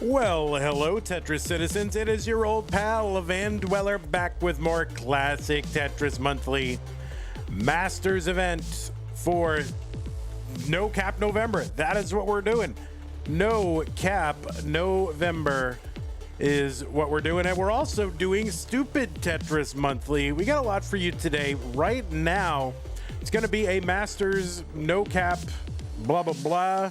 Well, hello, Tetris citizens. It is your old pal, Van Dweller, back with more classic Tetris Monthly Masters event for No Cap November. That is what we're doing. No Cap November is what we're doing. And we're also doing Stupid Tetris Monthly. We got a lot for you today. Right now, it's going to be a Masters No Cap blah, blah, blah.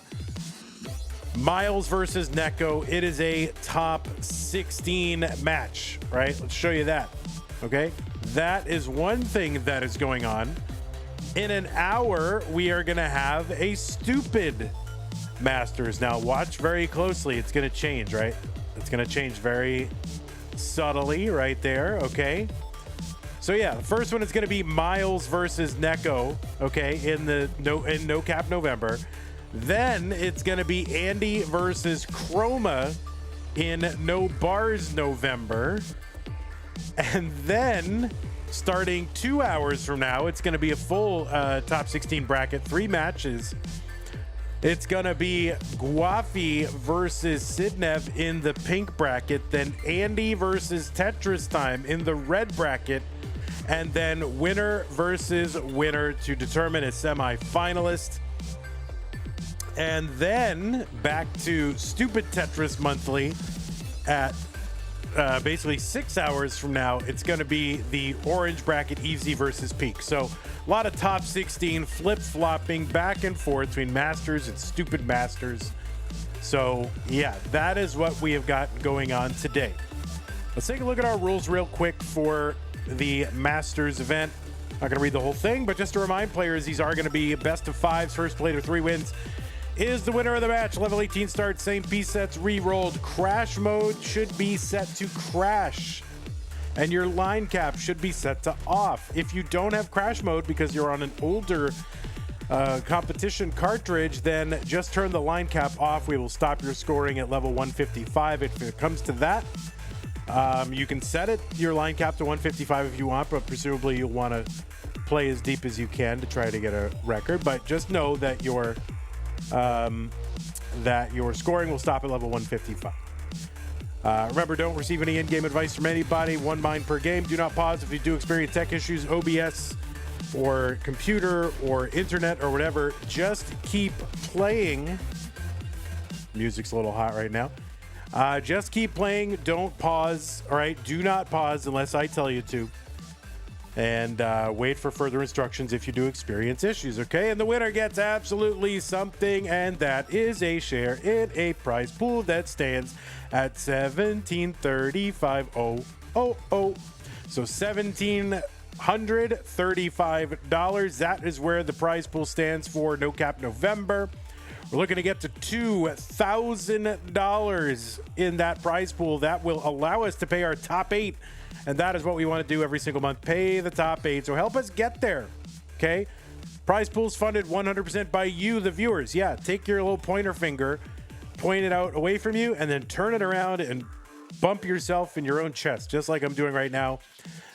Myles versus NEK0. It is a top 16 match, right? Let's show you that, okay? That is one thing that is going on. In an hour, we are gonna have a stupid Masters. Now, watch very closely. It's gonna change, right? It's gonna change very subtly right there, okay? So yeah, the first one is gonna be Myles versus NEK0, okay, in No Cap November. Then it's going to be Andy versus Chroma in No Bars November. And then starting 2 hours from now, it's going to be a full top 16 bracket, 3 matches. It's going to be Guafi versus Sidnev in the pink bracket. Then Andy versus Tetris Time in the red bracket. And then winner versus winner to determine a semi-finalist. And then back to Stupid Tetris Monthly at basically 6 hours from now. It's going to be the orange bracket, easy versus peak. So a lot of top 16 flip-flopping back and forth between Masters and Stupid Masters. So yeah, that is what we have got going on today. Let's take a look at our rules real quick for the Masters event. Not going to read the whole thing, but just to remind players, these are going to be best of fives, first play to 3 wins is the winner of the match. Level 18 start, same piece sets re-rolled. Crash mode should be set to crash, and your line cap should be set to off. If you don't have crash mode because you're on an older competition cartridge, then just turn the line cap off. We will stop your scoring at level 155. If it comes to that, you can set it your line cap to 155 if you want, but presumably you'll want to play as deep as you can to try to get a record. But just know that your scoring will stop at level 155. Remember, don't receive any in-game advice from anybody. 1 mind per game. Do not pause if you do experience tech issues, OBS, or computer, or internet, or whatever. Just keep playing. Music's a little hot right now. Just keep playing. Don't pause. All right? Do not pause unless I tell you to. And wait for further instructions if you do experience issues, okay? And the winner gets absolutely something, and that is a share in a prize pool that stands at $1735,000. So $1,735. That is where the prize pool stands for No Cap November. We're looking to get to $2,000 in that prize pool. That will allow us to pay our top 8. And that is what we want to do every single month. Pay the top 8. So help us get there. Okay? Prize pool is funded 100% by you, the viewers. Yeah, take your little pointer finger, point it out away from you, and then turn it around and bump yourself in your own chest, just like I'm doing right now.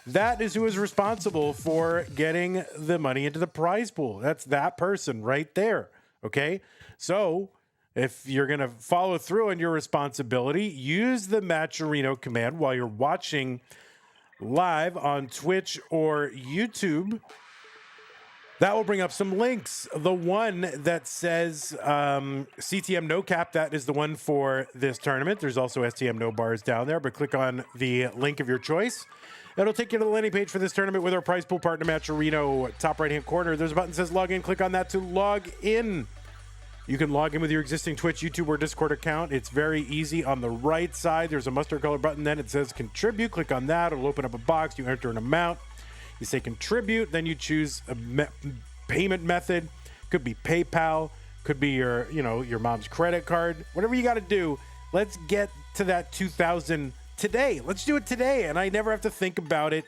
That is who is responsible for getting the money into the prize pool. That's that person right there. Okay? So if you're going to follow through on your responsibility, use the Matcherino command while you're watching live on Twitch or YouTube. That will bring up some links. The one that says CTM No Cap, that is the one for this tournament. There's also STM No Bars down there, but click on the link of your choice. It'll take you to the landing page for this tournament with our prize pool partner, Matcherino. Top right-hand corner, there's a button that says log in. Click on that to log in. You can log in with your existing Twitch, YouTube, or Discord account. It's very easy. On the right side, there's a mustard color button. Then it says contribute. Click on that. It'll open up a box. You enter an amount. You say contribute. Then you choose a payment method. Could be PayPal. Could be your mom's credit card. Whatever you got to do. Let's get to that 2,000 today. Let's do it today. And I never have to think about it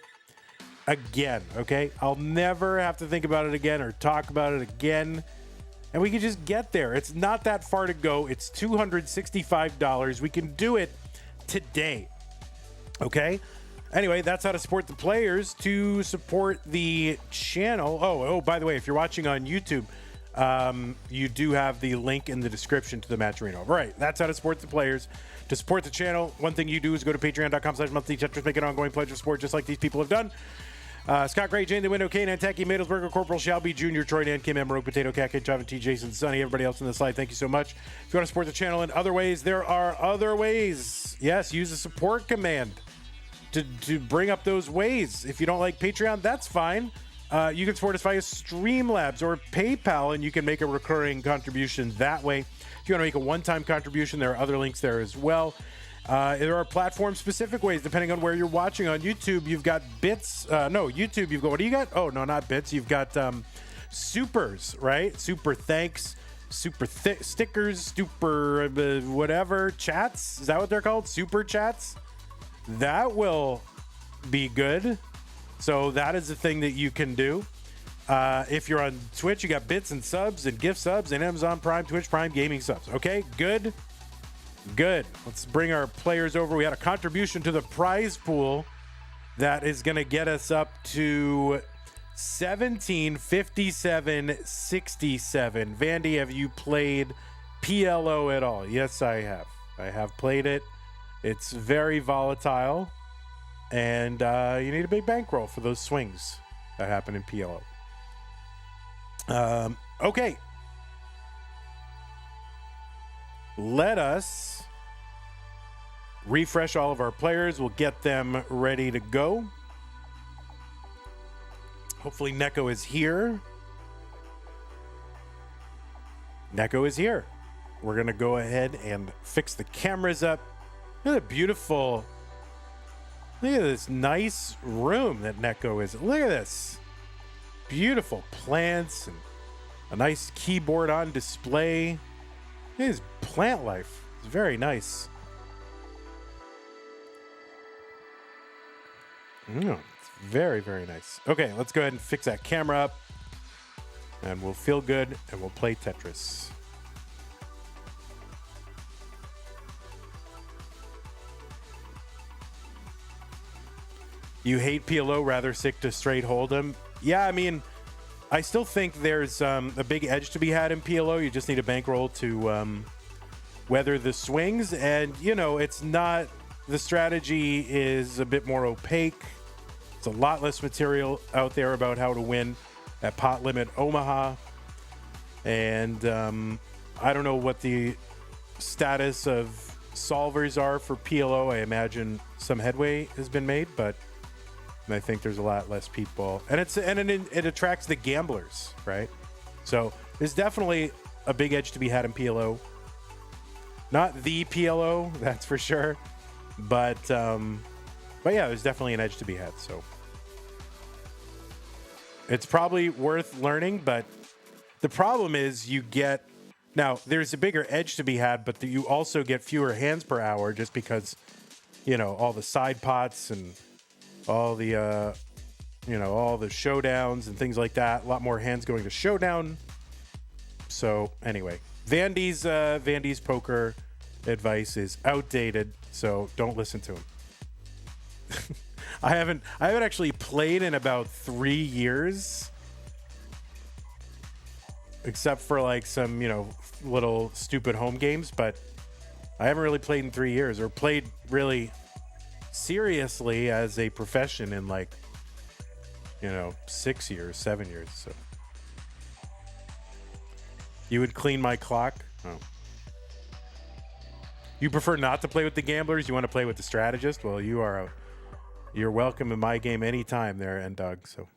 again. Okay? I'll never have to think about it again or talk about it again. And we can just get there. It's not that far to go. It's $265. We can do it today. Okay? Anyway, that's how to support the players. To support the channel. Oh, by the way, if you're watching on YouTube, you do have the link in the description to the match arena. All right, that's how to support the players. To support the channel, one thing you do is go to patreon.com/monthly Tetris, make an ongoing pledge of support just like these people have done. Scott Gray, Jane the Window, Kane, Anteki, Madelsberger, Corporal Shelby, Jr., Troy, Dan, Kim, M, Rogue, Potato, Cat, Java, T, Jason, Sonny, everybody else in the slide, thank you so much. If you want to support the channel in other ways, there are other ways. Yes, use the support command to bring up those ways. If you don't like Patreon, that's fine. You can support us via Streamlabs or PayPal, and you can make a recurring contribution that way. If you want to make a one-time contribution, there are other links there as well. There are platform-specific ways, depending on where you're watching. On YouTube, you've got bits. YouTube, you've got, what do you got? Oh, no, not bits. You've got supers, right? Super thanks, super stickers, super whatever, chats. Is that what they're called? Super chats? That will be good. So that is the thing that you can do. If you're on Twitch, you got bits and subs and gift subs and Amazon Prime, Twitch Prime, gaming subs. Okay, good. Good. Let's bring our players over. We had a contribution to the prize pool that is going to get us up to 1757.67. Vandy, have you played PLO at all? Yes, I have. I have played it. It's very volatile, and you need a big bankroll for those swings that happen in PLO. Okay. Let us refresh all of our players. We'll get them ready to go. Hopefully NEK0 is here. NEK0 is here. We're going to go ahead and fix the cameras up. Look at the beautiful, look at this nice room that NEK0 is. Look at this. Beautiful plants and a nice keyboard on display. It is plant life. It's very nice. It's very, very nice. Okay, let's go ahead and fix that camera up. And we'll feel good and we'll play Tetris. You hate PLO, rather sick to straight hold'em. Yeah, I mean, I still think there's a big edge to be had in PLO. You just need a bankroll to weather the swings. And, you know, it's not, the strategy is a bit more opaque. It's a lot less material out there about how to win at Pot Limit Omaha. And I don't know what the status of solvers are for PLO. I imagine some headway has been made, but I think there's a lot less people, and it attracts the gamblers, right? So there's definitely a big edge to be had in PLO. Not the PLO, that's for sure, but yeah, there's definitely an edge to be had. So it's probably worth learning, but the problem is now there's a bigger edge to be had, but you also get fewer hands per hour just because, you know, all the side pots and all the, all the showdowns and things like that. A lot more hands going to showdown. So anyway, Vandy's poker advice is outdated, so don't listen to him. I haven't actually played in about 3 years, except for like some, little stupid home games, but I haven't really played in 3 years or played really seriously as a profession in 6 years, 7 years. So you would clean my clock? Oh. You prefer not to play with the gamblers? You want to play with the strategist? Well, you're welcome in my game anytime there, and Doug. So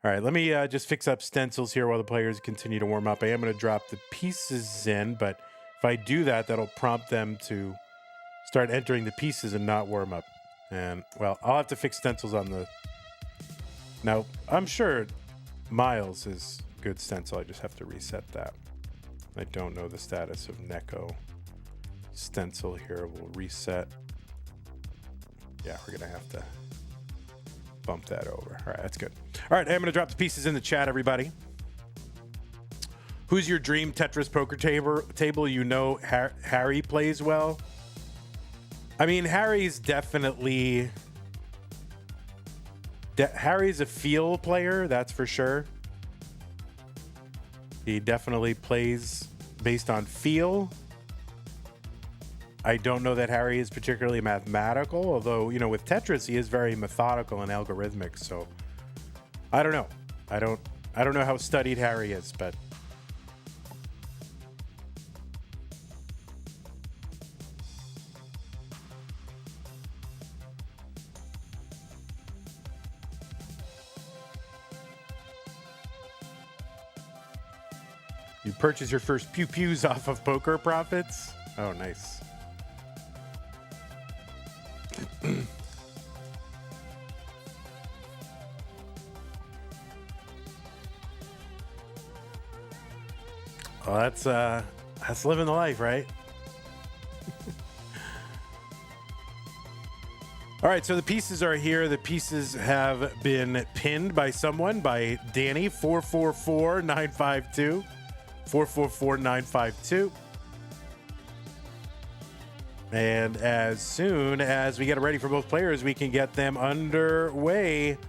all right, let me just fix up stencils here while the players continue to warm up. I am going to drop the pieces in, but if I do that, that'll prompt them to start entering the pieces and not warm up. And, well, I'll have to fix stencils on the... Now, I'm sure Myles is good stencil. I just have to reset that. I don't know the status of NEK0 stencil here. We'll reset. Yeah, we're going to have to bump that over. All right, that's good. All right, I'm going to drop the pieces in the chat, everybody. Who's your dream Tetris poker table? You know Harry plays well. I mean, Harry's definitely... Harry's a feel player, that's for sure. He definitely plays based on feel. I don't know that Harry is particularly mathematical, although, you know, with Tetris, he is very methodical and algorithmic. So I don't know. I don't know how studied Harry is, but you purchase your first pew-pews off of Poker Profits? Oh, nice. Well, that's living the life, right? All right, so the pieces are here. The pieces have been pinned by someone, by Danny, 444952. 444952. And as soon as we get it ready for both players, we can get them underway.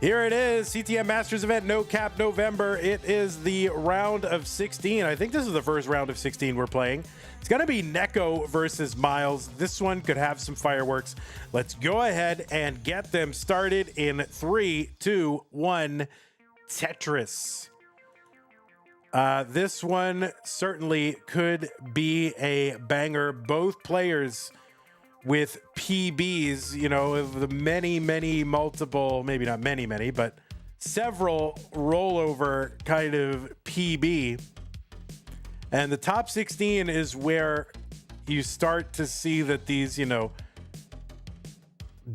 Here it is, CTM Masters event, No Cap November. It is the round of 16. I think this is the first round of 16 we're playing. It's going to be NEK0 versus Myles. This one could have some fireworks. Let's go ahead and get them started in 3, 2, 1, Tetris. This one certainly could be a banger. Both players with PBs, you know, of the many multiple, maybe not many, but several rollover kind of PB. And the top 16 is where you start to see that these, you know,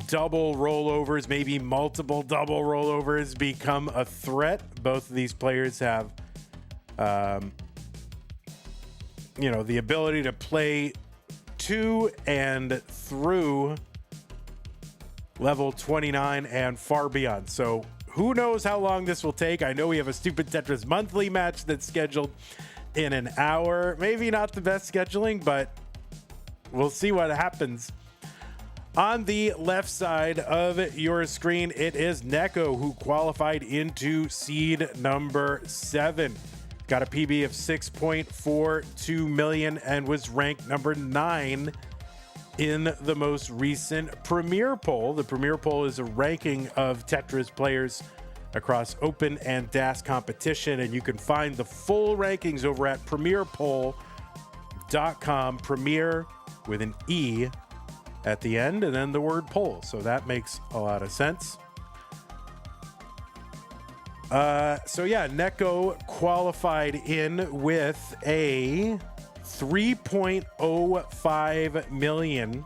double rollovers, maybe multiple double rollovers become a threat. Both of these players have, you know, the ability to play to and through level 29 and far beyond. So who knows how long this will take? I know we have a stupid Tetris monthly match that's scheduled in an hour. Maybe not the best scheduling, but we'll see what happens. On the left side of your screen, it is NEK0, who qualified into seed number 7. Got a PB of 6.42 million and was ranked number 9 in the most recent Premier Poll. The Premier Poll is a ranking of Tetris players across open and DAS competition, and you can find the full rankings over at premierpoll.com. Premier with an E at the end, and then the word poll. So that makes a lot of sense. So yeah, NEK0 qualified in with a 3.05 million.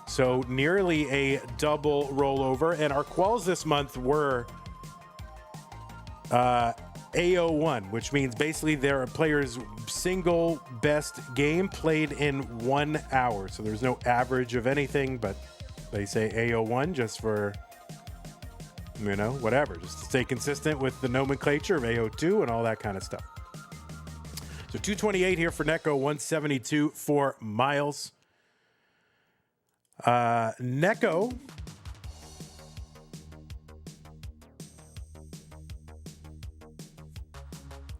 So nearly a double rollover. And our quals this month were AO1, which means basically they're a player's single best game played in 1 hour. So there's no average of anything, but they say AO1 just for, you know, whatever, just to stay consistent with the nomenclature of AO2 and all that kind of stuff. So 228 here for NEK0, 172 for Myles. NEK0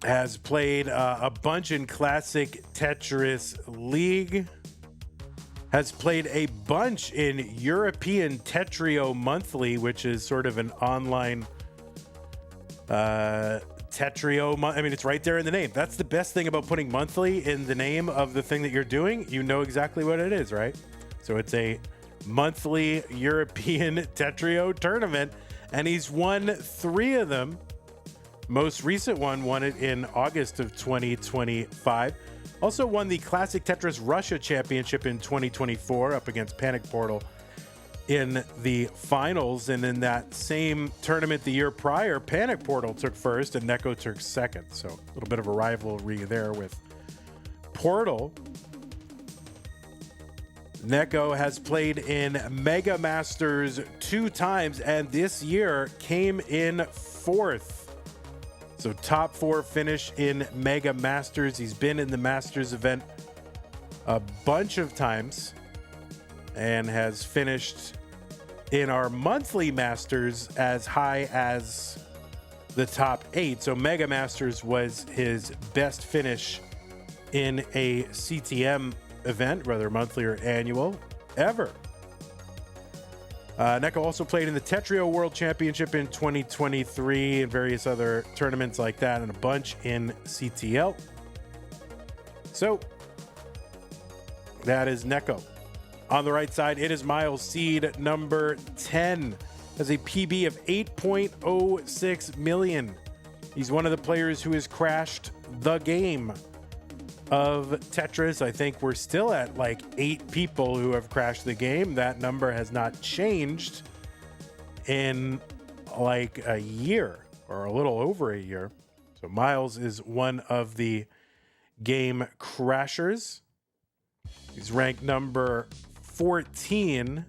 has played a bunch in Classic Tetris League, has played a bunch in European Tetrio Monthly, which is sort of an online Tetrio. I mean, it's right there in the name. That's the best thing about putting monthly in the name of the thing that you're doing. You know exactly what it is, right? So it's a monthly European Tetrio tournament, and he's won 3 of them. Most recent one won it in August of 2025. Also won the Classic Tetris Russia Championship in 2024 up against Panic Portal in the finals. And in that same tournament the year prior, Panic Portal took first and NEK0 took second. So a little bit of a rivalry there with Portal. NEK0 has played in Mega Masters 2 times and this year came in 4th. So top 4 finish in Mega Masters. He's been in the Masters event a bunch of times and has finished in our monthly Masters as high as the top 8. So Mega Masters was his best finish in a CTM event, whether monthly or annual, ever. NEK0 also played in the Tetris World Championship in 2023 and various other tournaments like that, and a bunch in CTL. So that is NEK0. On the right side, it is Myles, seed number 10, has a PB of 8.06 million. He's one of the players who has crashed the game of Tetris. I think we're still at like 8 people who have crashed the game. That number has not changed in like a year or a little over a year. So Myles is one of the game crashers. He's ranked number 14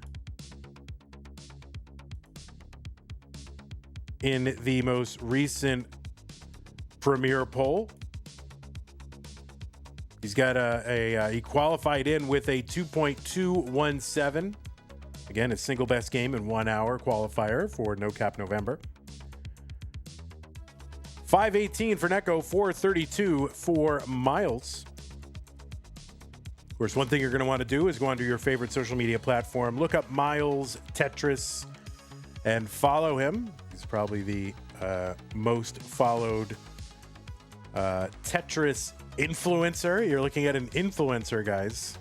in the most recent Premier poll. He's got he qualified in with a 2.217. Again, his single best game in 1 hour qualifier for No Cap November. 518 for NEK0, 432 for Myles. Of course, one thing you're going to want to do is go onto your favorite social media platform, look up Myles Tetris, and follow him. He's probably the most followed Tetris influencer. You're looking at an influencer, guys.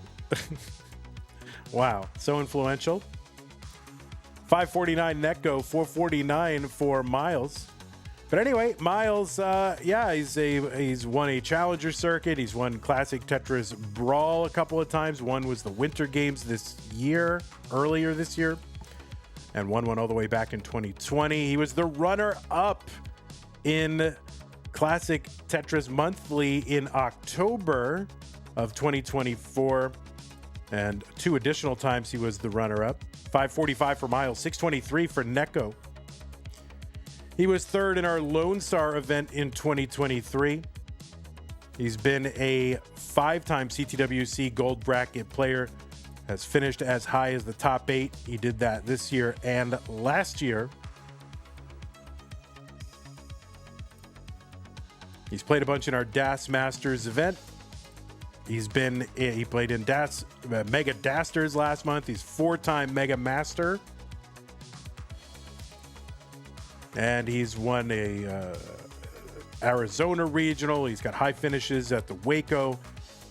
Wow, so influential. 549 NEK0, 449 for Myles. But anyway, Myles, he's won a Challenger circuit. He's won Classic Tetris Brawl a couple of times. One was the Winter Games earlier this year, and won one all the way back in 2020. He was the runner-up in Classic Tetris Monthly in October of 2024, and 2 additional times he was the runner-up. 545 for Myles, 623 for NEK0. He was 3rd in our Lone Star event in 2023. He's been a 5-time CTWC Gold Bracket player, has finished as high as the top 8. He did that this year and last year. He's played a bunch in our DAS Masters event. He played in DAS Mega Dasters last month. He's 4-time Mega Master. And he's won a Arizona regional. He's got high finishes at the Waco,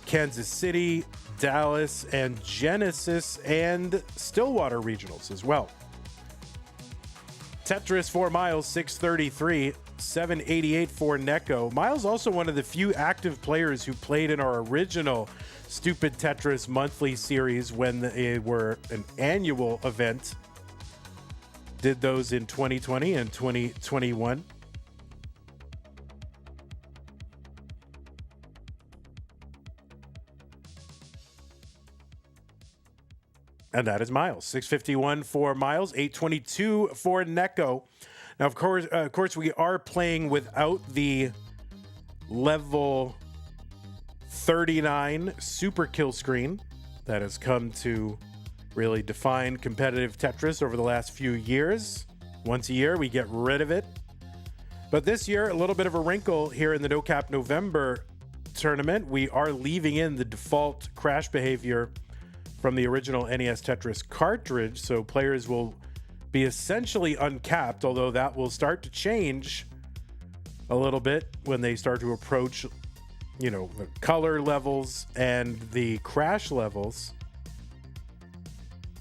Kansas City, Dallas, and Genesis, and Stillwater regionals as well. Tetris for Myles, 633, 788 for NEK0. Myles also one of the few active players who played in our original Stupid Tetris monthly series when they were an annual event. Did those in 2020 and 2021. And that is Myles. 651 for Myles, 822 for NEK0. Now, of course, we are playing without the level 39 super kill screen that has come to really define competitive Tetris over the last few years. Once a year, we get rid of it. But this year, a little bit of a wrinkle here in the No Cap November tournament. We are leaving in the default crash behavior from the original NES Tetris cartridge, so players will be essentially uncapped, although that will start to change a little bit when they start to approach, the color levels and the crash levels,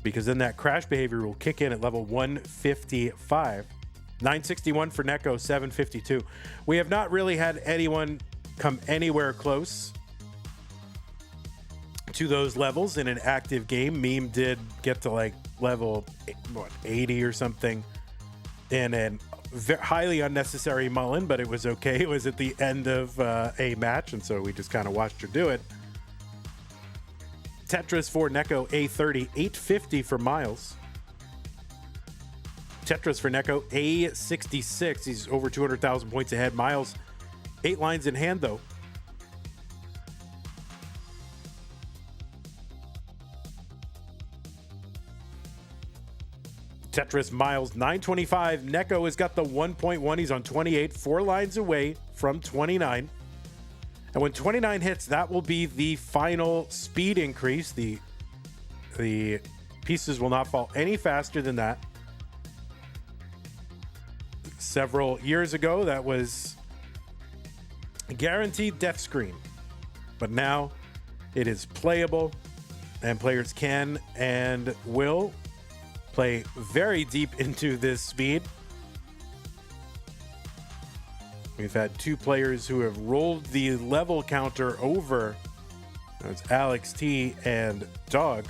because then that crash behavior will kick in at level 155. 961 for NEK0, 752. We have not really had anyone come anywhere close to those levels in an active game. Meme did get to like level 80 or something in a highly unnecessary mullen, but it was okay. It was at the end of a match, and so we just kind of watched her do it. Tetris for NEK0, A30, 850 for Myles. Tetris for NEK0, A66. He's over 200,000 points ahead. Myles, 8 lines in hand, though. Tetris Myles 925. NEK0 has got the 1.1. He's on 28, 4 lines away from 29. And when 29 hits, that will be the final speed increase. The pieces will not fall any faster than that. Several years ago, that was a guaranteed death screen. But now it is playable, and players can and will play very deep into this speed. We've had 2 players who have rolled the level counter over. That's Alex T and Dog.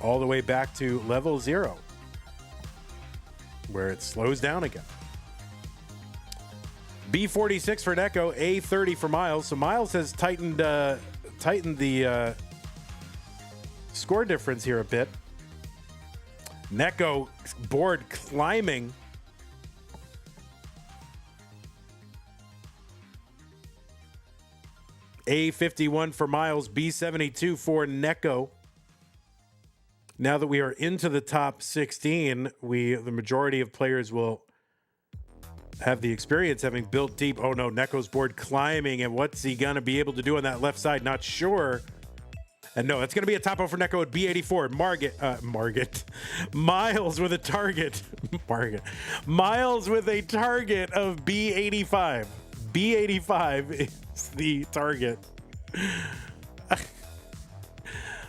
All the way back to level 0, where it slows down again. B46 for NEK0, A30 for Myles. So Myles has tightened the score difference here a bit. NEK0 board climbing. A51 for Myles, B72 for NEK0. Now that we are into the top 16, the majority of players will have the experience having built deep. Oh no, NEK0's board climbing, and what's he gonna be able to do on that left side? Not sure. And no, it's gonna be a top 0 for NEK0 at B84. Myles with a target. Myles with a target of B85. B85 is the target.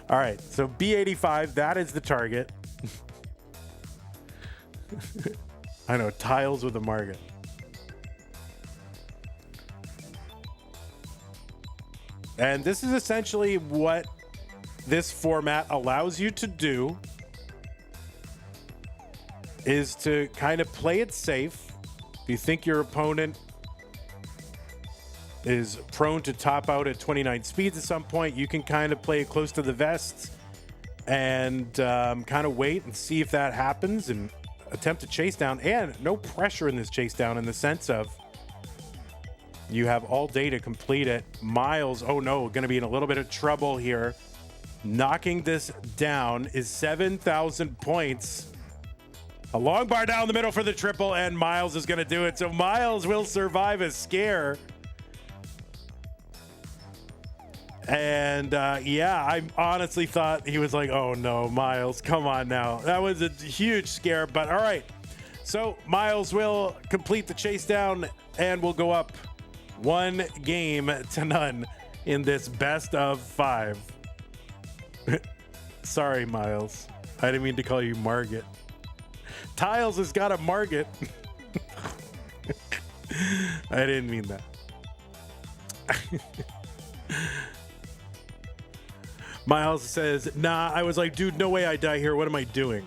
All right, so B85, that is the target. I know, tiles with a market. And this is essentially what this format allows you to do, is to kind of play it safe. If you think your opponent is prone to top out at 29 speeds at some point, you can kind of play it close to the vest and kind of wait and see if that happens and attempt to chase down. And no pressure in this chase down, in the sense of you have all day to complete it. Myles, oh no, going to be in a little bit of trouble here. Knocking this down is 7,000 points. A long bar down the middle for the triple, and Myles is going to do it. So Myles will survive a scare. And yeah, I honestly thought he was like, oh no, Myles, come on now. That was a huge scare, but all right. So Myles will complete the chase down and will go up 1 game to none in this best of 5. Sorry, Myles. I didn't mean to call you Margit. Tiles has got a Margit. I didn't mean that. Myles says, nah, I was like, dude, no way I die here. What am I doing?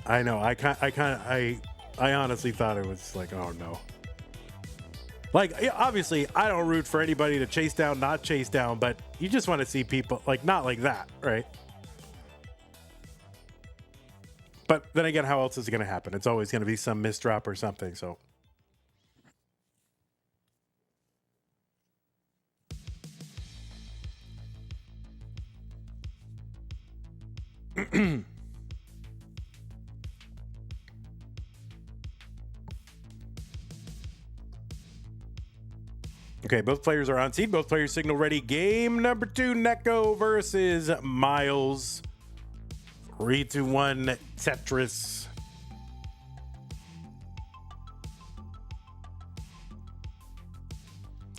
I know. I honestly thought it was like, oh no. Like, obviously, I don't root for anybody to chase down, not chase down, but you just want to see people, like, not like that, right? But then again, how else is it going to happen? It's always going to be some misdrop or something, so. Okay, both players are on seed. Both players signal ready. Game number 2, NEK0 versus Myles. 3-1 Tetris.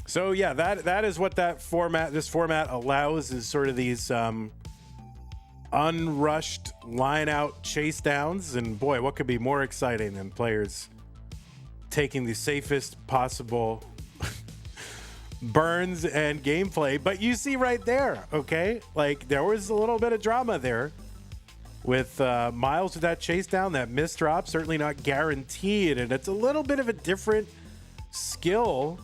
So yeah, that is what this format allows, is sort of these unrushed line out chase downs. And boy, what could be more exciting than players taking the safest possible burns and gameplay? But you see right there, okay, like there was a little bit of drama there with Myles with that chase down, that misdrop, certainly not guaranteed, and it's a little bit of a different skill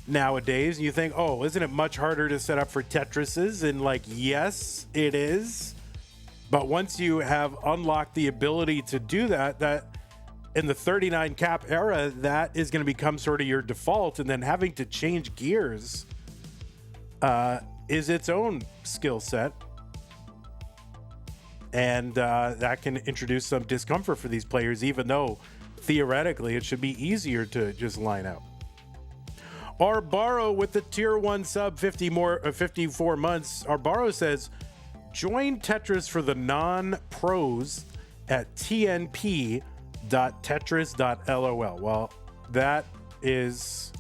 nowadays. You think, oh, isn't it much harder to set up for Tetrises? And like, yes, it is. But once you have unlocked the ability to do that in the 39 cap era, that is going to become sort of your default, and then having to change gears is its own skill set. And that can introduce some discomfort for these players, even though theoretically it should be easier to just line out. Arbaro with the tier 1 sub, 54 months. Arbaro says, join Tetris for the non-pros at tnp.tetris.lol. Well, that is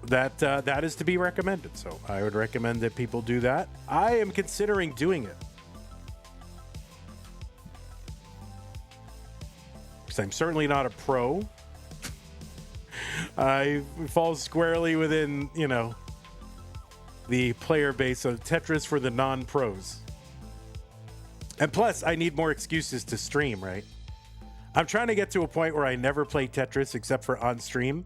to be recommended. So I would recommend that people do that. I am considering doing it, because I'm certainly not a pro. I fall squarely within, the player base of Tetris for the non-pros. And plus, I need more excuses to stream, right? I'm trying to get to a point where I never play Tetris except for on stream.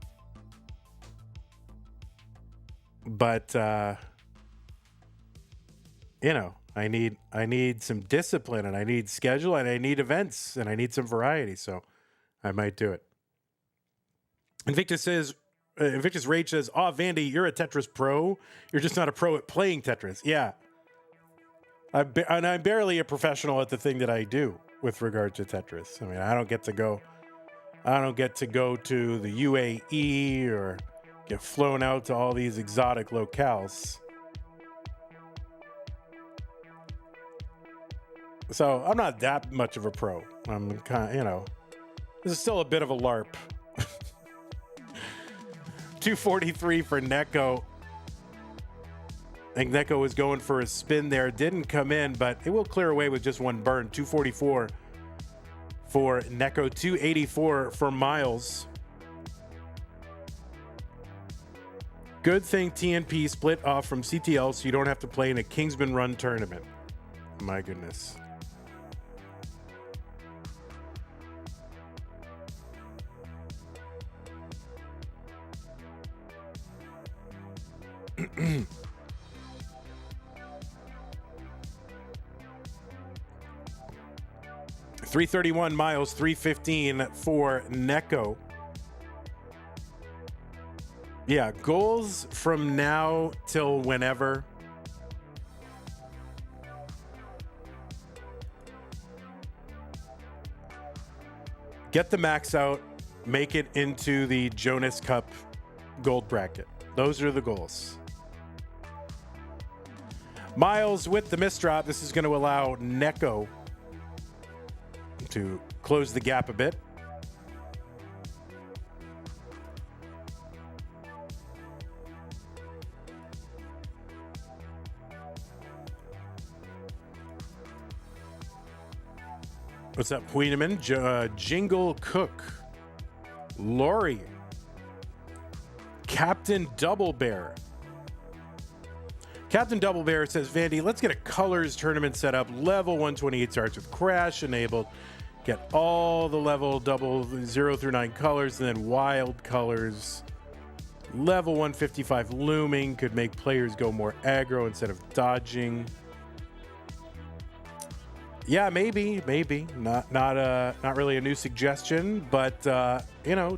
But, I need some discipline, and I need schedule, and I need events, and I need some variety. So I might do it. Invictus Rage says, Vandy, you're a Tetris pro. You're just not a pro at playing Tetris. Yeah. I'm barely a professional at the thing that I do with regard to Tetris. I mean, I don't get to go to the UAE or get flown out to all these exotic locales. So I'm not that much of a pro. I'm kind of, this is still a bit of a LARP. 243 for NEK0. I think NEK0 was going for a spin there. Didn't come in, but it will clear away with just one burn. 244 for NEK0. 284 for Myles. Good thing TNP split off from CTL so you don't have to play in a Kingsman Run tournament. My goodness. $331 Myles, $315 for NEK0. Yeah, goals from now till whenever. Get the max out, make it into the Jonas Cup gold bracket. Those are the goals. Myles with the misdrop. This is going to allow NEK0 to close the gap a bit. What's up, Wieneman? Jingle Cook. Lori. Captain Double Bear. Captain Double Bear says, Vandy, let's get a colors tournament set up. Level 128 starts with Crash enabled. Get all the level 0 through 9 colors, and then wild colors. Level 155 looming could make players go more aggro instead of dodging. Yeah, maybe. Not really a new suggestion, but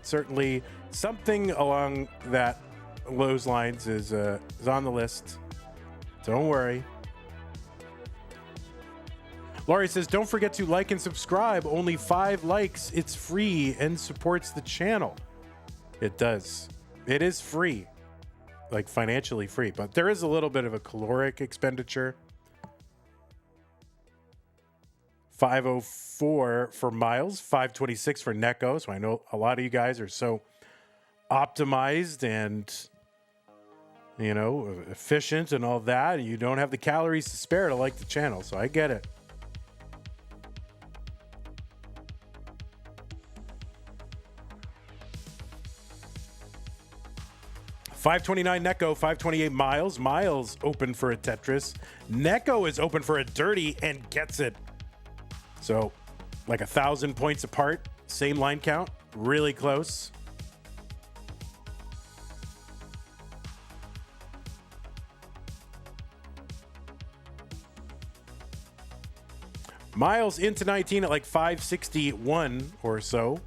certainly something along those lines is on the list. Don't worry. Laurie says, don't forget to like and subscribe. Only 5 likes. It's free and supports the channel. It does. It is free, like financially free, but there is a little bit of a caloric expenditure. 504 for Myles, 526 for NEK0. So I know a lot of you guys are so optimized and, efficient and all that. You don't have the calories to spare to like the channel, so I get it. $529 NEK0, $528 Myles. Myles open for a Tetris. NEK0 is open for a dirty and gets it. So, like 1,000 points apart, same line count, really close. Myles into 19 at like 561 or so.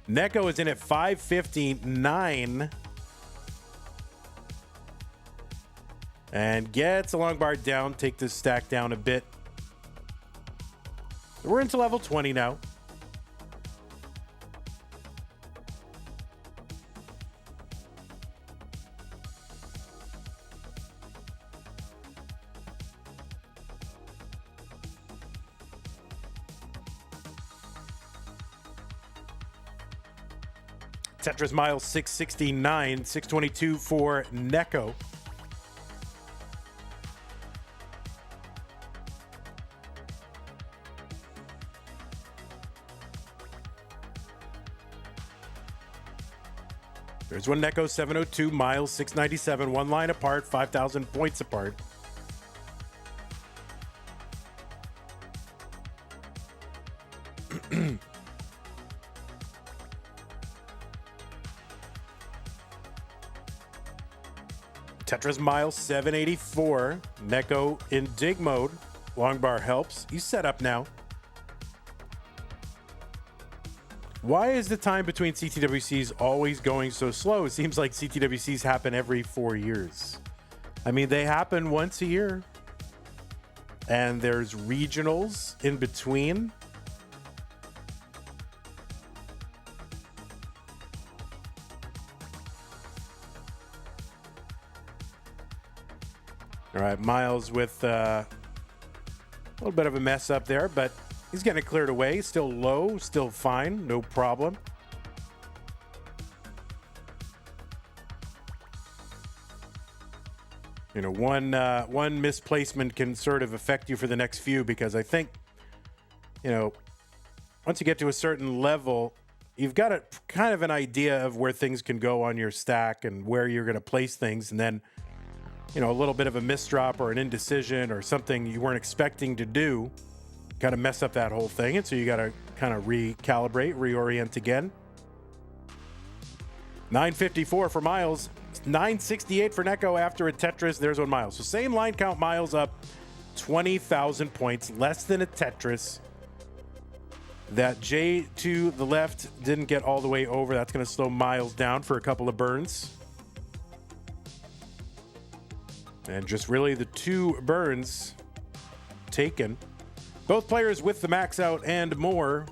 NEK0 is in at 559. And gets a long bar down, take this stack down a bit. We're into level 20 now. Tetris Myles 669, 622 for NEK0. There's one NEK0 702, Myles 697, one line apart, 5,000 points apart. Tetris Myles 784, NEK0 in dig mode. Long bar helps. He's set up now. Why is the time between CTWCs always going so slow? It seems like CTWCs happen every 4 years. I mean, they happen once a year. And there's regionals in between. All right, Myles with a little bit of a mess up there, but he's getting it cleared away. Still low, still fine, no problem. You know, one misplacement can sort of affect you for the next few, because I think, you know, once you get to a certain level, you've got a kind of an idea of where things can go on your stack and where you're going to place things, and then, you know, a little bit of a misdrop or an indecision or something you weren't expecting to do kind of mess up that whole thing. And so you got to kind of recalibrate, reorient again. 954 for Myles, 968 for NEK0 after a Tetris. There's one Myles. So same line count, Myles up 20,000 points, less than a Tetris. That J to the left didn't get all the way over. That's going to slow Myles down for a couple of burns. And just really the two burns taken. Both players with the max out and more.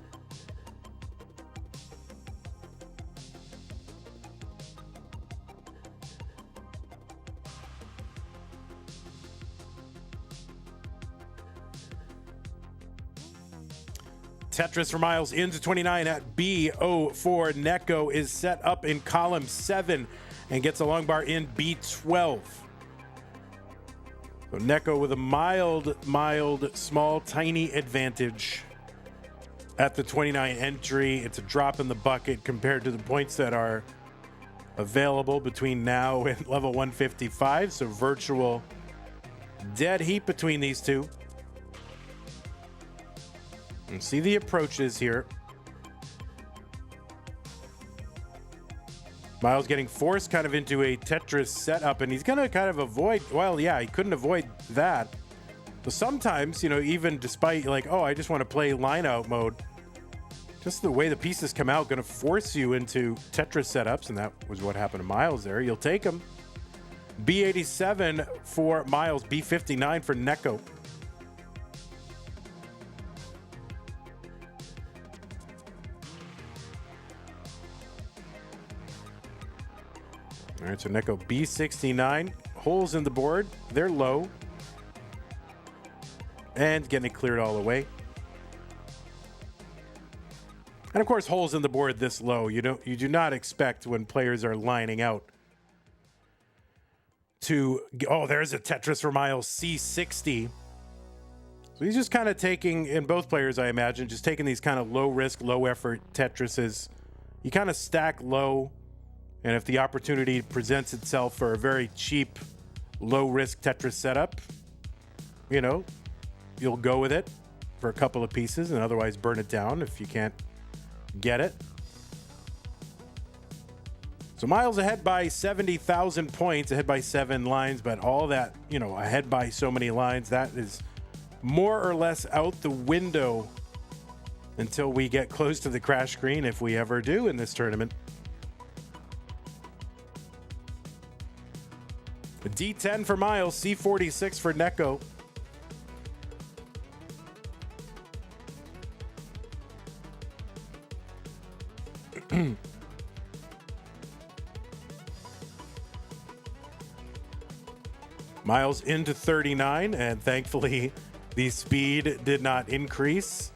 Tetris for Myles into 29 at B04. NEK0 is set up in column 7 and gets a long bar in B12. So NEK0 with a mild, small, tiny advantage at the 29 entry. It's a drop in the bucket compared to the points that are available between now and level 155. So virtual dead heat between these two. And see the approaches here. Myles getting forced kind of into a Tetris setup, and he's going to kind of avoid, well, yeah, he couldn't avoid that. But sometimes, you know, even despite like, oh, I just want to play line out mode, just the way the pieces come out, going to force you into Tetris setups, and that was what happened to Myles there. You'll take him. B87 for Myles, B59 for NEK0. All right, so NEK0 B69, holes in the board, they're low. And getting it cleared all the way. And of course, holes in the board this low, you do not expect when players are lining out to, oh, there's a Tetris for Myles, C60. So he's just kind of taking, in both players, I imagine, just taking these kind of low risk, low effort Tetrises. You kind of stack low. And if the opportunity presents itself for a very cheap, low-risk Tetris setup, you know, you'll go with it for a couple of pieces and otherwise burn it down if you can't get it. So Myles ahead by 70,000 points, ahead by 7 lines, but all that, you know, ahead by so many lines, that is more or less out the window until we get close to the crash screen, if we ever do in this tournament. D10 for Myles, C46 for NEK0. Myles into 39, and thankfully the speed did not increase.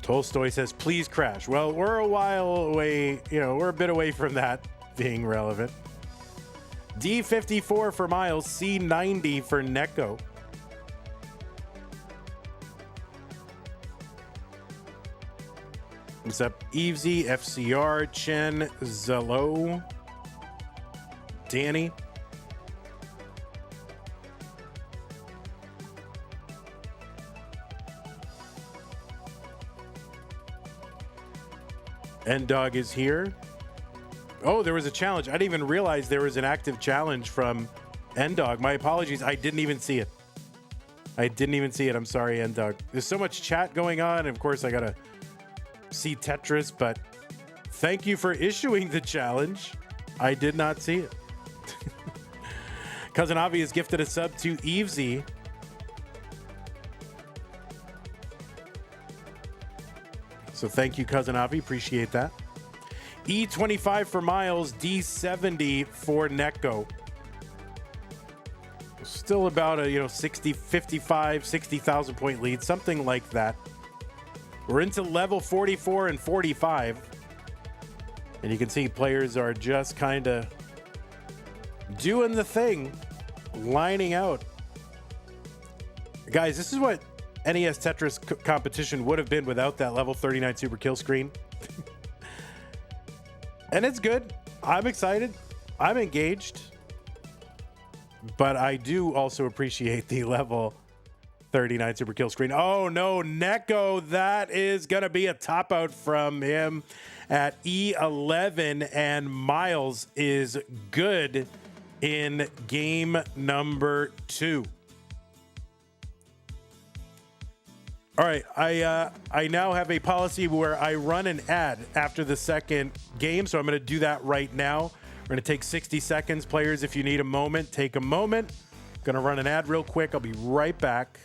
Tolstoy says, please crash. Well, we're a while away, we're a bit away from that being relevant. D54 for Myles, C90 for NEK0. What's up, Evesy, FCR, Chen, Zelo, Danny. N-Dog is here. Oh, there was a challenge. I didn't even realize there was an active challenge from N-Dog. My apologies. I didn't even see it. I'm sorry, N-Dog. There's so much chat going on. And of course, I got to see Tetris, but thank you for issuing the challenge. I did not see it. Cousin Avi has gifted a sub to Evesy. So thank you, Cousin Avi. Appreciate that. E25 for Myles, D70 for NEK0. Still about a 60,000 point lead, something like that. We're into level 44 and 45. And you can see players are just kind of doing the thing, lining out. Guys, this is what NES Tetris competition would have been without that level 39 super kill screen. And it's good. I'm excited. I'm engaged. But I do also appreciate the level 39 super kill screen. Oh no, NEK0, that is going to be a top out from him at E11, and Myles is good in game number 2. All right, I now have a policy where I run an ad after the second game, so I'm going to do that right now. We're going to take 60 seconds. Players, if you need a moment, take a moment. Going to run an ad real quick. I'll be right back.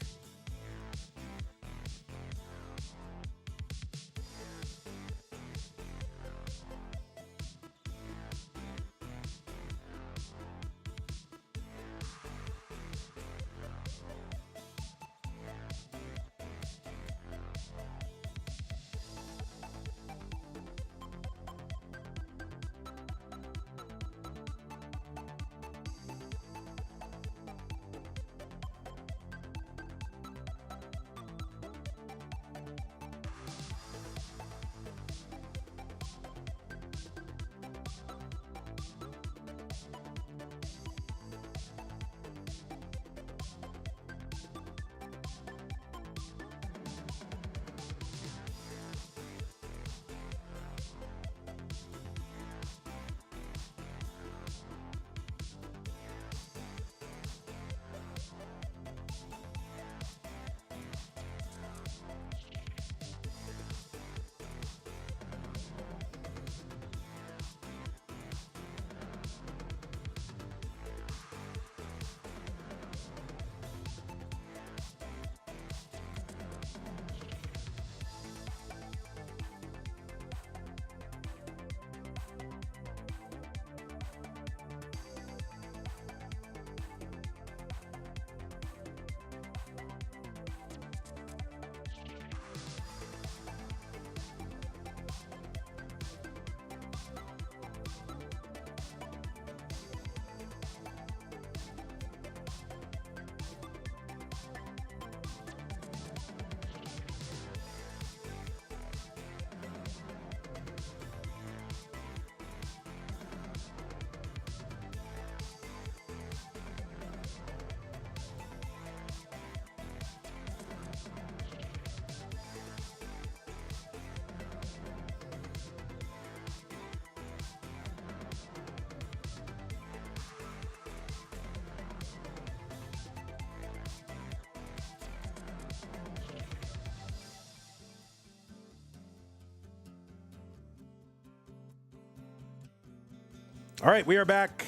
All right, we are back.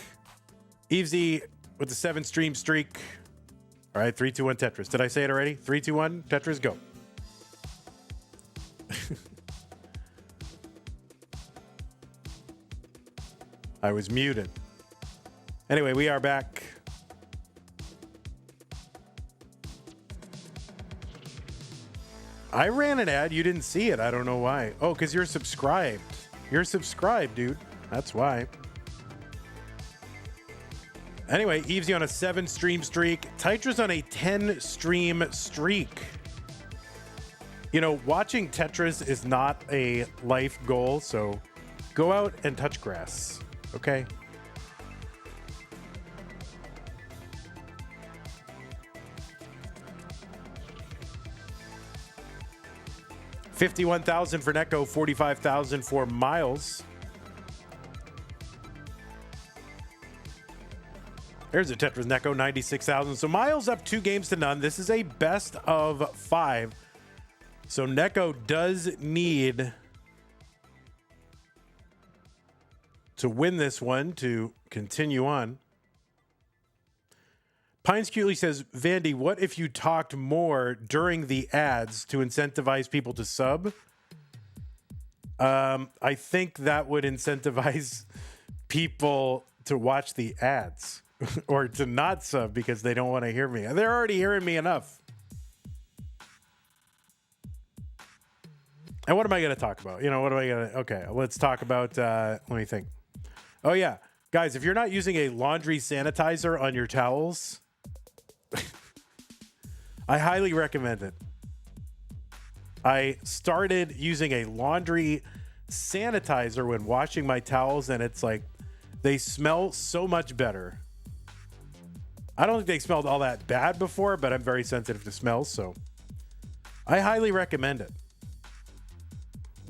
Evesy with the 7-stream streak. All right, 3, 2, 1 Tetris. Did I say it already? 3, 2, 1 Tetris, go. I was muted. Anyway, we are back. I ran an ad. You didn't see it. I don't know why. Oh, because you're subscribed. You're subscribed, dude. That's why. Anyway, Evesy on a 7-stream streak. Tetris on a 10-stream streak. You know, watching Tetris is not a life goal, so go out and touch grass, okay? $51,000 for NEK0, $45,000 for Myles. There's a Tetris NEK0, $96,000. So Myles up 2 games to none. This is a best of 5. So NEK0 does need to win this one to continue on. Pines Cutely says, Vandy, what if you talked more during the ads to incentivize people to sub? I think that would incentivize people to watch the ads or to not sub because they don't want to hear me. They're already hearing me enough. And what am I going to talk about? You know, what am I going to... Okay, let's talk about... let me think. Oh, yeah. Guys, if you're not using a laundry sanitizer on your towels... I highly recommend it. I started using a laundry sanitizer when washing my towels, and it's like they smell so much better. I don't think they smelled all that bad before, but I'm very sensitive to smells, so I highly recommend it.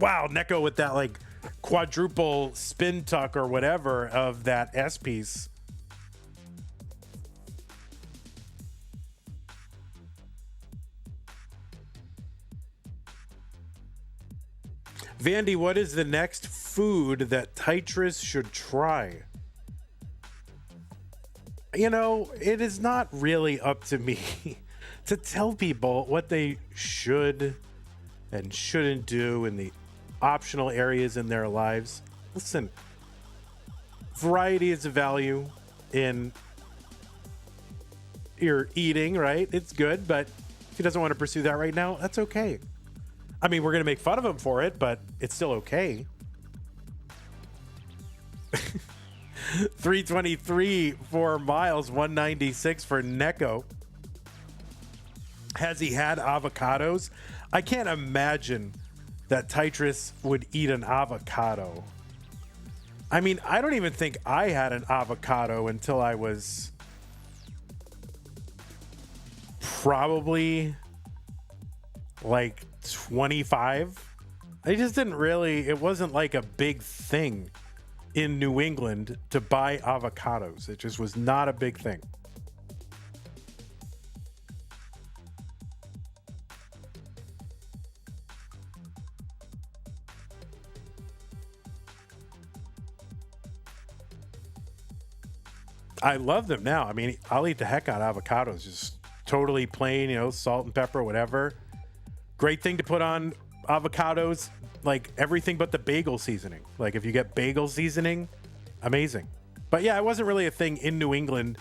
Wow, NEK0 with that like quadruple spin tuck or whatever of that S piece. Vandy, what is the next food that Tetris should try? You know, it is not really up to me to tell people what they should and shouldn't do in the optional areas in their lives. Listen, variety is a value in your eating, right? It's good, but if he doesn't want to pursue that right now, that's okay. I mean, we're going to make fun of him for it, but it's still okay. 323 for Myles, 196 for NEK0. Has he had avocados? I can't imagine that Tetris would eat an avocado. I mean, I don't even think I had an avocado until I was probably like 25. I just didn't really, it wasn't like a big thing in New England to buy avocados. It just was not a big thing. I love them now. I mean, I'll eat the heck out of avocados, just totally plain, you know, salt and pepper, whatever. Great thing to put on avocados, like everything but the bagel seasoning. Like if you get bagel seasoning, amazing. But yeah, it wasn't really a thing in New England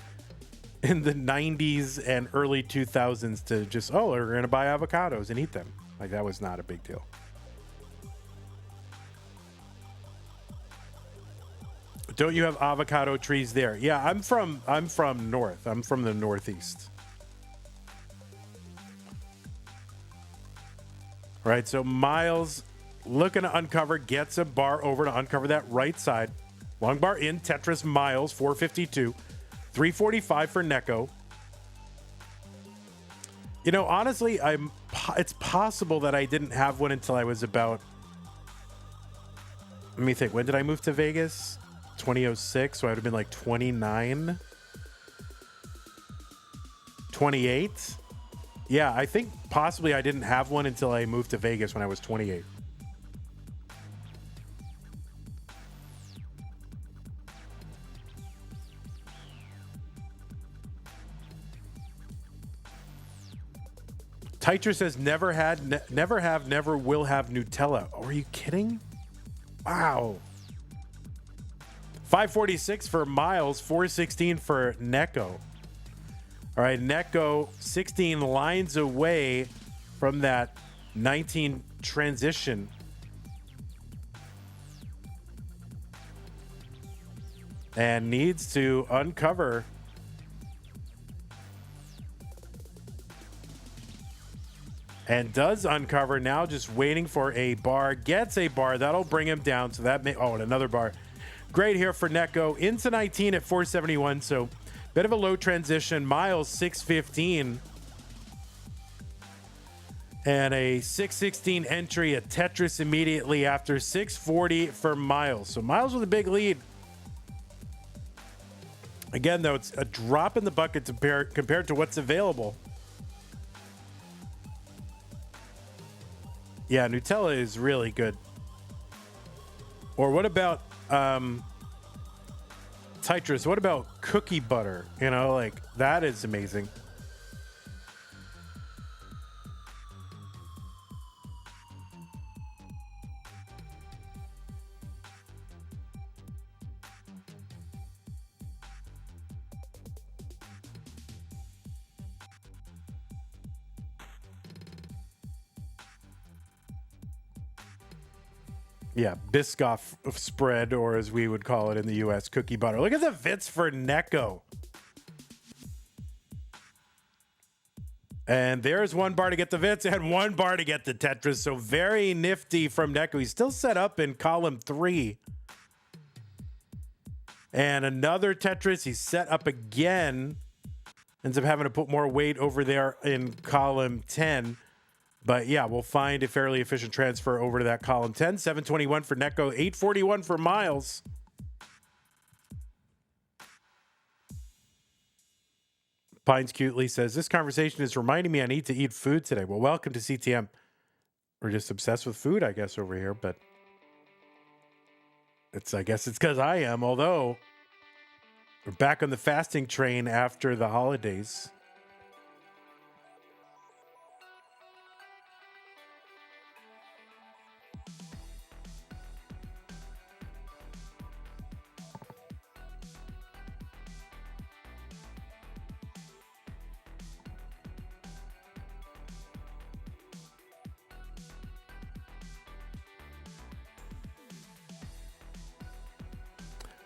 in the 90s and early 2000s to just, oh, we're going to buy avocados and eat them. Like that was not a big deal. Don't you have avocado trees there? Yeah, I'm from north. I'm from the Northeast. All right, so Myles looking to uncover, gets a bar over to uncover that right side. Long bar in, Tetris Myles, 452. 345 for NEK0. You know, honestly, it's possible that I didn't have one until I was about, let me think, when did I move to Vegas? 2006, so I would have been like 29. 28. Yeah, I think possibly I didn't have one until I moved to Vegas when I was 28. Tetris says never had, never have, never will have Nutella. Oh, are you kidding? Wow. 546 for Myles, 416 for NEK0. All right, NEK0, 16 lines away from that 19 transition. And needs to uncover. And does uncover, now just waiting for a bar. Gets a bar. That'll bring him down. So that may, oh, and another bar. Great here for NEK0. Into 19 at 471. So bit of a low transition. Myles, 615. And a 616 entry at Tetris immediately after. 640 for Myles. So Myles with a big lead. Again, though, it's a drop in the bucket compared to what's available. Yeah, Nutella is really good. Or what about Tetris? What about cookie butter? You know, like that is amazing. Yeah, Biscoff spread, or as we would call it in the U.S., cookie butter. Look at the fits for NEK0. And there's one bar to get the Vits and one bar to get the Tetris. So very nifty from NEK0. He's still set up in column 3. And another Tetris. He's set up again. Ends up having to put more weight over there in column 10. But yeah, we'll find a fairly efficient transfer over to that column 10. 721 for NEK0, 841 for Myles. Pines Cutely says, this conversation is reminding me I need to eat food today. Well, welcome to CTM. We're just obsessed with food, I guess, over here. But I guess it's because I am. Although we're back on the fasting train after the holidays.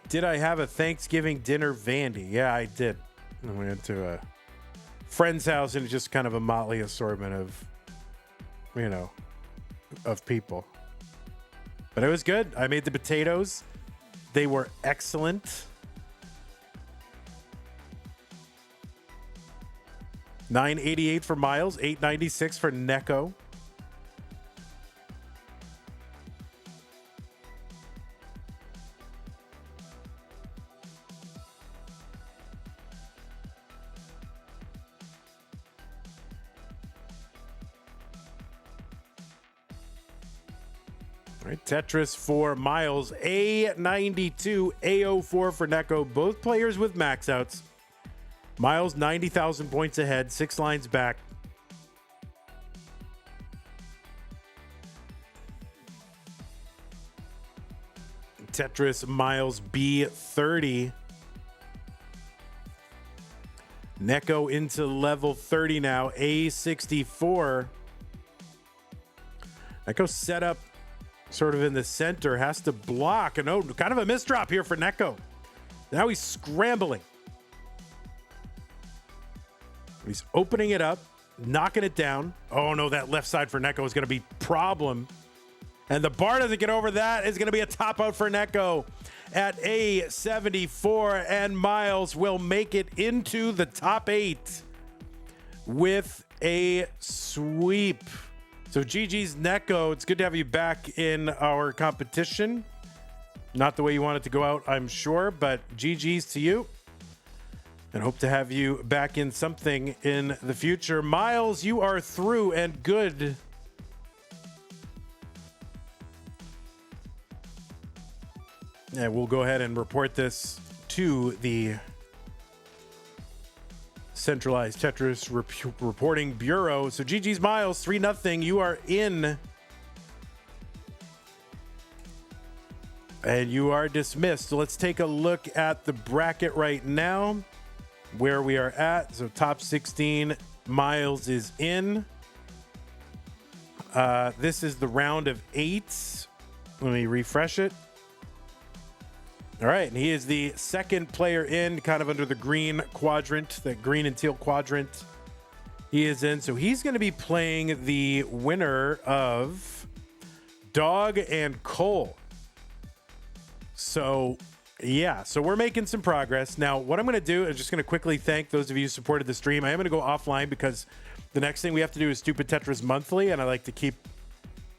Did I have a Thanksgiving dinner, Vandy? Yeah, I did. I went to a friend's house and just kind of a motley assortment of, you know, of people. But it was good. I made the potatoes. They were excellent. 988 for Myles, 896 for NEK0. Right, Tetris for Myles, A92, A04 for NEK0. Both players with max outs. Myles 90,000 points ahead, 6 lines back. Tetris Myles B30. NEK0 into level 30 now, A64. NEK0 set up sort of in the center, has to block. And oh, kind of a misdrop here for NEK0. Now he's scrambling. He's opening it up, knocking it down. Oh no, that left side for NEK0 is going to be problem. And the bar doesn't get over that. Is going to be a top out for NEK0 at A74. And Myles will make it into the top 8 with a sweep. So GG's NEK0. It's good to have you back in our competition. Not the way you want it to go out, I'm sure, but GG's to you. And hope to have you back in something in the future. Myles, you are through and good. And we'll go ahead and report this to the centralized Tetris reporting bureau. So GG's Myles, 3-0. You are in. And you are dismissed. So let's take a look at the bracket right now, where we are at. So top 16, Myles is in. This is the round of 8. Let me refresh it. All right, and he is the second player in, kind of under the green quadrant, the green and teal quadrant he is in. So he's going to be playing the winner of Dog and Cole. So, yeah, so we're making some progress. Now, what I'm going to do is just going to quickly thank those of you who supported the stream. I am going to go offline because the next thing we have to do is Stupid Tetris Monthly, and I like to keep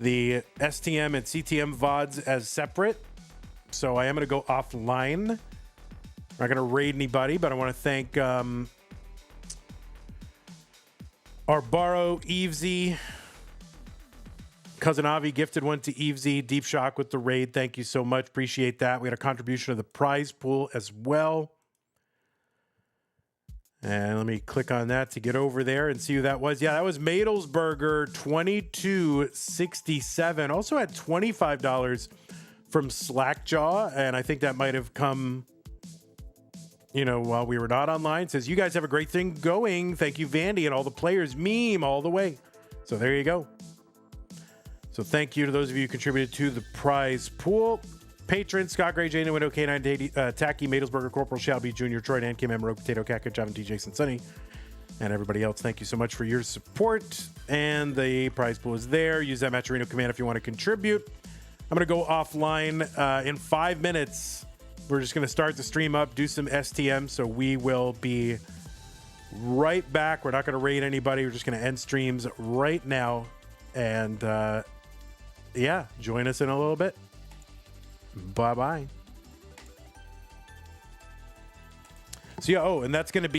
the STM and CTM VODs as separate. So I am going to go offline. I'm not going to raid anybody, but I want to thank Arbaro, Evesy, Cousin Avi gifted one to Evesy. Deep Shock with the raid. Thank you so much. Appreciate that. We had a contribution to the prize pool as well. And let me click on that to get over there and see who that was. Yeah, that was Madelsberger, $22.67. Also had $25 from Slackjaw, and I think that might have come, while we were not online. It says, you guys have a great thing going. Thank you, Vandy, and all the players. Meme all the way. So there you go. So thank you to those of you who contributed to the prize pool. Patrons, Scott Gray, Jane Window, K9, Tacky, Madelsberger, Corporal Shelby, Jr., Troy, Dan, Kim, Rogue, Potato, Kaka, Javin, T, Jason, Sunny, and everybody else. Thank you so much for your support. And the prize pool is there. Use that Maturino command if you want to contribute. I'm going to go offline in 5 minutes. We're just going to start the stream up, do some STM. So we will be right back. We're not going to raid anybody. We're just going to end streams right now. And yeah, join us in a little bit. Bye-bye. So yeah, and that's going to be